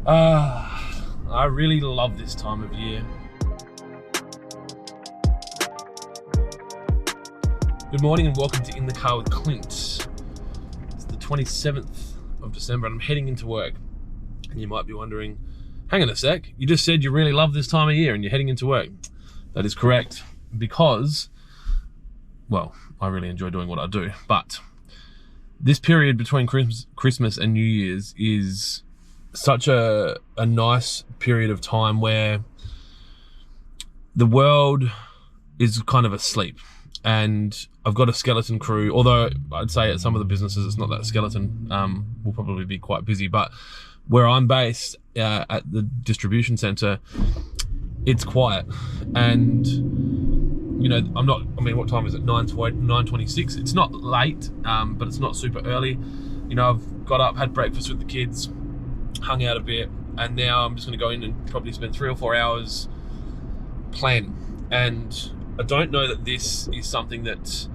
I really love this time of year. Good morning and welcome to In the Car with Clint. It's the 27th of December and I'm heading into work. And you might be wondering, hang on a sec, you just said you really love this time of year and you're heading into work. That is correct, because, well, I really enjoy doing what I do, but this period between Christmas and New Year's is such a nice period of time where the world is kind of asleep. And I've got a skeleton crew, although I'd say at some of the businesses it's not that skeleton, will probably be quite busy, but where I'm based at the distribution center, it's quiet. And you know, what time is it? 9:26. It's not late, but it's not super early. You know, I've got up, had breakfast with the kids, hung out a bit, and now I'm just gonna go in and probably spend 3 or 4 hours planning. And I don't know that this is something that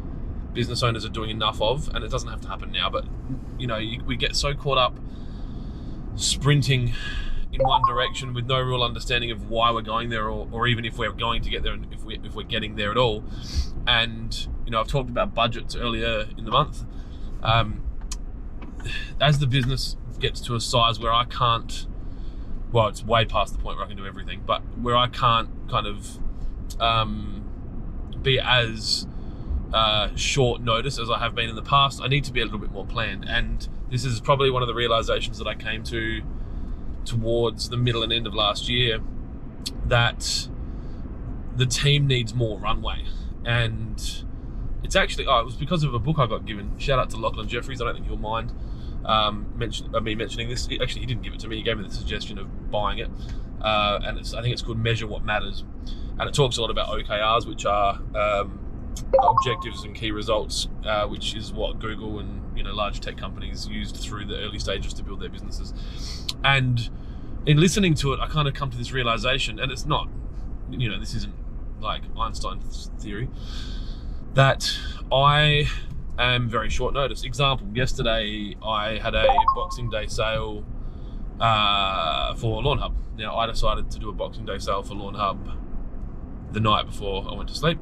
business owners are doing enough of, and it doesn't have to happen now, but you know, we get so caught up sprinting in one direction with no real understanding of why we're going there, or even if we're going to get there, and if we're getting there at all. And you know, I've talked about budgets earlier in the month. As the business gets to a size where I can't, well, it's way past the point where I can do everything, but where I can't kind of be as short notice as I have been in the past, I need to be a little bit more planned. And this is probably one of the realizations that I came to towards the middle and end of last year, that the team needs more runway. And it's actually, it was because of a book I got given. Shout out to Lachlan Jeffries. I don't think you'll mind me mentioning this. Actually, he didn't give it to me. He gave me the suggestion of buying it. And I think it's called Measure What Matters. And it talks a lot about OKRs, which are objectives and key results, which is what Google and, you know, large tech companies used through the early stages to build their businesses. And in listening to it, I kind of come to this realization, and it's not, you know, this isn't like Einstein's theory, that I am very short notice. Example, yesterday I had a Boxing Day sale for Lawn Hub. Now, I decided to do a Boxing Day sale for Lawn Hub the night before I went to sleep.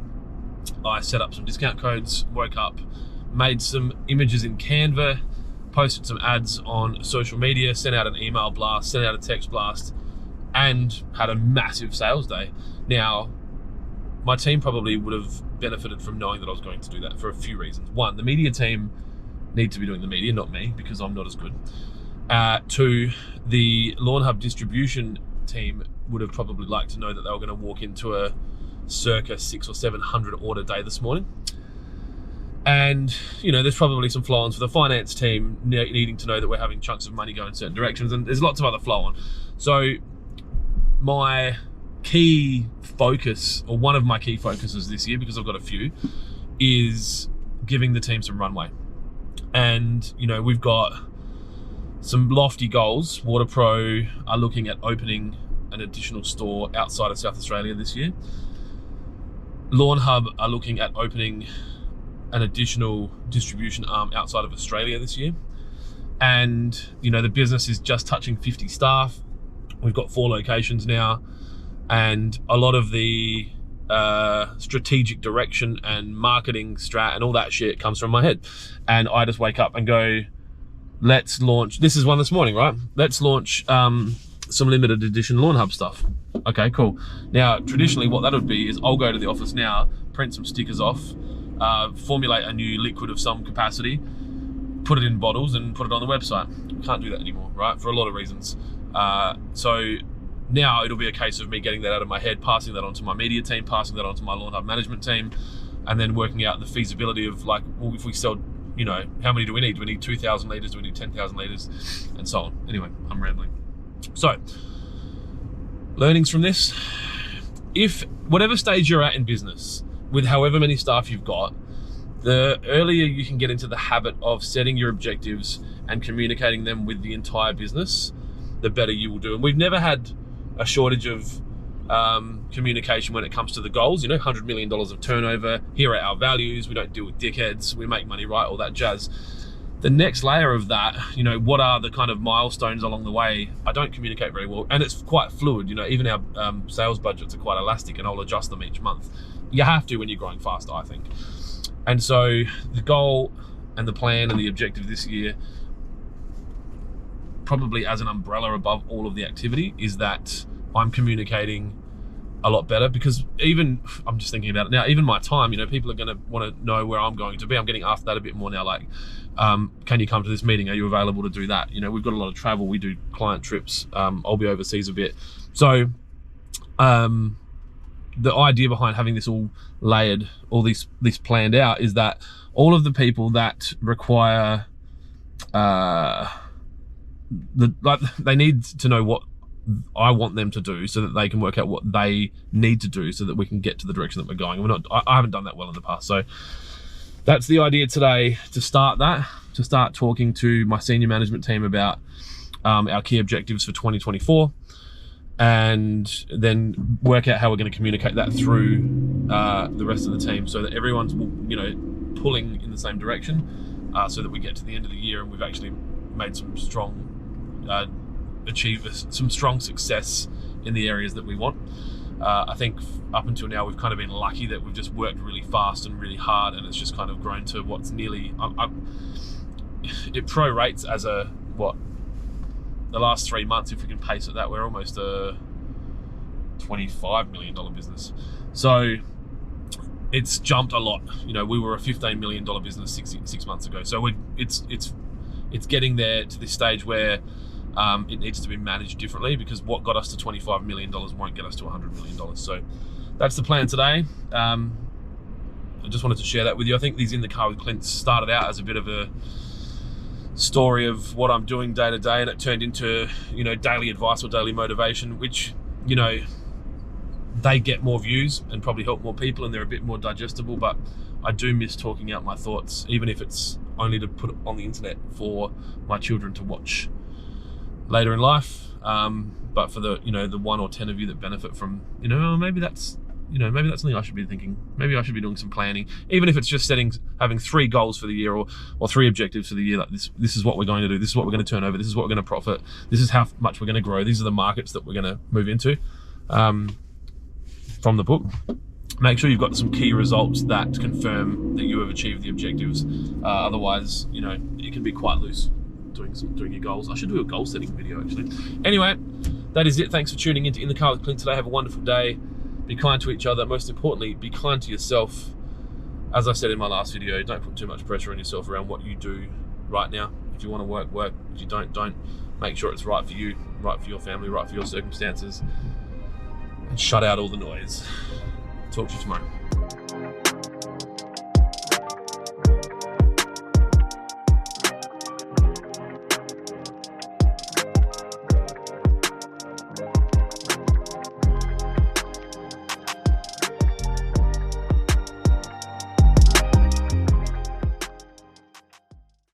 I set up some discount codes, woke up, made some images in Canva, posted some ads on social media, sent out an email blast, sent out a text blast, and had a massive sales day. Now, my team probably would have benefited from knowing that I was going to do that for a few reasons. One, the media team need to be doing the media, not me, because I'm not as good. Two, the Lawn Hub distribution team would have probably liked to know that they were going to walk into a circa 600 or 700 order day this morning. And you know, there's probably some flow-ons for the finance team needing to know that we're having chunks of money go in certain directions, and there's lots of other flow-on. So my key focus, or one of my key focuses this year, because I've got a few, is giving the team some runway. And you know, we've got some lofty goals. WaterPro are looking at opening an additional store outside of South Australia this year. Lawn Hub are looking at opening an additional distribution arm outside of Australia this year. And you know, the business is just touching 50 staff. We've got 4 locations now, and a lot of the strategic direction and marketing strat and all that shit comes from my head. And I just wake up and go, let's launch, this is one this morning, right? Let's launch some limited edition Lawn Hub stuff. Okay, cool. Now, traditionally what that would be is I'll go to the office now, print some stickers off, formulate a new liquid of some capacity, put it in bottles and put it on the website. Can't do that anymore, right? For a lot of reasons. So now it'll be a case of me getting that out of my head, passing that on to my media team, passing that on to my Lawn Hub management team, and then working out the feasibility of, like, well, if we sell, you know, how many do we need? Do we need 2,000 litres? Do we need 10,000 litres? And so on. Anyway, I'm rambling. So, learnings from this. If whatever stage you're at in business, with however many staff you've got, the earlier you can get into the habit of setting your objectives and communicating them with the entire business, the better you will do. And we've never had a shortage of communication when it comes to the goals. You know, $100 million of turnover, here are our values, we don't deal with dickheads, we make money, right, all that jazz. The next layer of that, you know, what are the kind of milestones along the way? I don't communicate very well, and it's quite fluid. You know, even our sales budgets are quite elastic, and I'll adjust them each month. You have to when you're growing fast, I think. And so the goal and the plan and the objective this year, probably as an umbrella above all of the activity, is that I'm communicating a lot better, because even, I'm just thinking about it now, even my time, you know, people are going to want to know where I'm going to be. I'm getting asked that a bit more now, like, can you come to this meeting? Are you available to do that? You know, we've got a lot of travel. We do client trips. I'll be overseas a bit. So the idea behind having this all layered, all this planned out, is that all of the people that require, they need to know what I want them to do, so that they can work out what they need to do, so that we can get to the direction that we're going. I haven't done that well in the past, so that's the idea today, to start talking to my senior management team about our key objectives for 2024, and then work out how we're going to communicate that through the rest of the team, so that everyone's, you know, pulling in the same direction, so that we get to the end of the year and we've actually made some strong achieve some strong success in the areas that we want. I think up until now we've kind of been lucky that we've just worked really fast and really hard, and it's just kind of grown to what's nearly, it prorates as the last 3 months, if we can pace it that, we're almost a $25 million business. So it's jumped a lot. You know, we were a $15 million business six months ago. So it's getting there to this stage where it needs to be managed differently, because what got us to $25 million won't get us to $100 million. So that's the plan today. I just wanted to share that with you. I think these In the Car with Clint started out as a bit of a story of what I'm doing day to day, and it turned into, you know, daily advice or daily motivation, which, you know, they get more views and probably help more people, and they're a bit more digestible. But I do miss talking out my thoughts, even if it's only to put it on the internet for my children to watch later in life. But for the, you know, the 1 or 10 of you that benefit from, you know, maybe that's something I should be thinking. Maybe I should be doing some planning, even if it's just having 3 goals for the year, or 3 objectives for the year. Like this is what we're going to do. This is what we're going to turn over. This is what we're going to profit. This is how much we're going to grow. These are the markets that we're going to move into. From the book, make sure you've got some key results that confirm that you have achieved the objectives. Otherwise, you know, it can be quite loose doing your goals. I should do a goal setting video, actually. Anyway, that is it. Thanks for tuning in to In the Car with Clint today. Have a wonderful day. Be kind to each other. Most importantly, be kind to yourself. As I said in my last video, don't put too much pressure on yourself around what you do right now. If you want to work. If you don't. Make sure it's right for you, right for your family, right for your circumstances, and shut out all the noise. Talk to you tomorrow.